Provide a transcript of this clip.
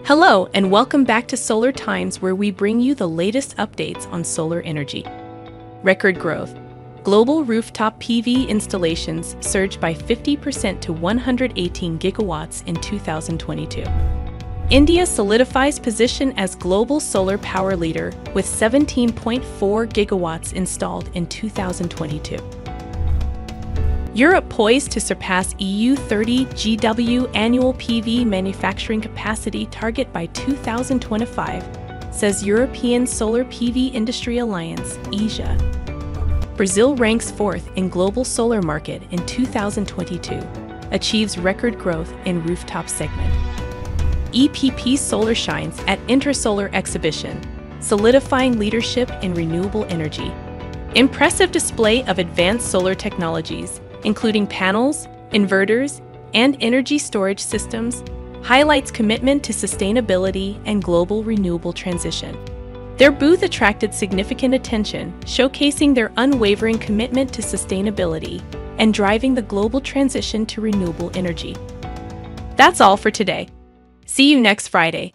Hello, and welcome back to Solar Times, where we bring you the latest updates on solar energy. Record growth. Global rooftop PV installations surged by 50% to 118 gigawatts in 2022. India solidifies position as global solar power leader with 17.4 gigawatts installed in 2022. Europe poised to surpass EU 30 GW annual PV manufacturing capacity target by 2025, says European Solar PV Industry Alliance, ESA. Brazil ranks fourth in global solar market in 2022, achieves record growth in rooftop segment. EPP Solar shines at Intersolar exhibition, solidifying leadership in renewable energy. Impressive display of advanced solar technologies, including panels, inverters, and energy storage systems, highlights commitment to sustainability and global renewable transition. Their booth attracted significant attention, showcasing their unwavering commitment to sustainability and driving the global transition to renewable energy. That's all for today. See you next Friday.